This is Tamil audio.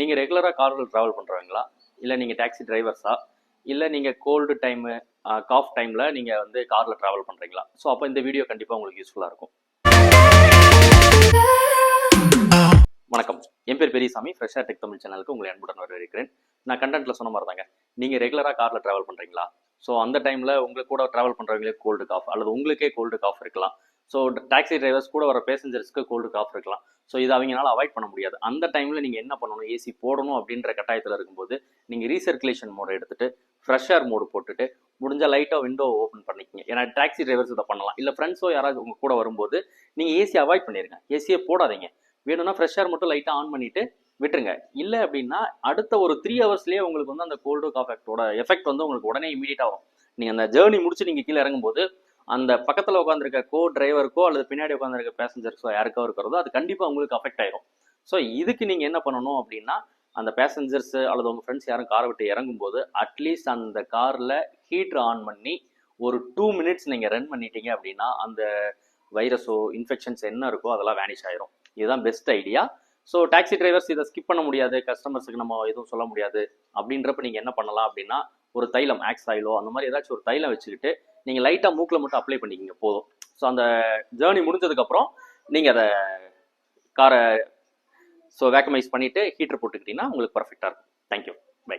நீங்கள் ரெகுலராக காரில் ட்ராவல் பண்ணுறவங்களா, இல்லை நீங்கள் டாக்ஸி டிரைவர்ஸா, இல்லை நீங்கள் கோல்டு டைமு காஃப் டைமில் நீங்கள் வந்து காரில் ட்ராவல் பண்ணுறீங்களா? ஸோ அப்போ இந்த வீடியோ கண்டிப்பாக உங்களுக்கு யூஸ்ஃபுல்லாக இருக்கும். வணக்கம், என் பேர் பெரியசாமி. ஃப்ரெஷ்ஷாக டெக் தமிழ் சேனலுக்கு உங்களை அன்புடன் வரவேற்கிறேன். நான் கண்டென்ட்டில் சொன்ன மாதிரி தாங்க, நீங்கள் ரெகுலராக காரில் ட்ராவல் பண்ணுறீங்களா? ஸோ அந்த டைமில் உங்களுக்கு கூட ட்ராவல் பண்ணுறவங்களே கோல்டு காஃப் அல்லது உங்களுக்கே கோல்டு காஃப் இருக்கலாம். ஸோ டாக்ஸி டிரைவர்ஸ் கூட வர பேசஞ்சர்ஸ்க்கு கோல்டு காஃப் இருக்கலாம். ஸோ இதை அவங்களால அவாய்ட் பண்ண முடியாது. அந்த டைமில் நீங்கள் என்ன பண்ணணும், ஏசி போடணும் அப்படின்ற கட்டாயத்தில் இருக்கும்போது நீங்கள் ரீசர்க்குலேஷன் மோடை எடுத்துகிட்டு ஃப்ரெஷ் ஏர் மோடு போட்டுட்டு முடிஞ்சால் லைட்டாக விண்டோ ஓப்பன் பண்ணிக்கிங்க. ஏன்னா டாக்ஸி டிரைவர்ஸ் இதை பண்ணலாம். இல்லை ஃப்ரெண்ட்ஸோ யாராவது உங்கள் கூட வரும்போது நீங்கள் ஏசி அவாய்ட் பண்ணிடுங்க, ஏசியே போடாதீங்க. வேணும்னா ஃப்ரெஷ் ஏர் மட்டும் லைட்டாக ஆன் பண்ணிவிட்டு விட்டுருங்க. இல்லை அப்படின்னா அடுத்த ஒரு 3 ஹவர்ஸ்லேயே உங்களுக்கு வந்து அந்த கோல்டு காஃப் எஃபெக்ட் வந்து உங்களுக்கு உடனே இமீடியட்டாக வரும். நீங்கள் அந்த ஜேர்னி முடிச்சு நீங்கள் கீழே இறங்கும்போது அந்த பக்கத்தில் உட்காந்துருக்க டிரைவருக்கோ அல்லது பின்னாடி உட்காந்துருக்க பேசஞ்சர்ஸோ யாருக்கோ இருக்கிறதோ அது கண்டிப்பாக உங்களுக்கு அஃபெக்ட் ஆயிரும். ஸோ இதுக்கு நீங்கள் என்ன பண்ணணும் அப்படின்னா, அந்த பேசஞ்சர்ஸ் அல்லது உங்கள் ஃப்ரெண்ட்ஸ் யாரும் காரை விட்டு இறங்கும்போது அட்லீஸ்ட் அந்த காரில் ஹீட்டர் ஆன் பண்ணி ஒரு 2 மினிட்ஸ் நீங்கள் ரன் பண்ணிட்டீங்க அப்படின்னா அந்த வைரஸோ இன்ஃபெக்ஷன்ஸ் என்ன இருக்கோ அதெல்லாம் வேனிஷ் ஆயிரும். இதுதான் best idea. So taxi drivers இதை ஸ்கிப் பண்ண முடியாது, கஸ்டமர்ஸுக்கு நம்ம எதுவும் சொல்ல முடியாது அப்படின்றப்ப நீங்கள் என்ன பண்ணலாம் அப்படின்னா, ஒரு தைலம் ஆக்ஸ் ஆயிலோ அந்த மாதிரி ஏதாச்சும் ஒரு தைலம் வச்சுக்கிட்டு நீங்கள் லைட்டாக மூக்கில் மட்டும் அப்ளை பண்ணிக்கிங்க போதும். ஸோ அந்த ஜேர்னி முடிஞ்சதுக்கப்புறம் நீங்கள் அதை காரை வேக்கமைஸ் பண்ணிவிட்டு ஹீட்டர் போட்டுக்கிட்டிங்கன்னா உங்களுக்கு பர்ஃபெக்டாக இருக்கும். Thank you, by.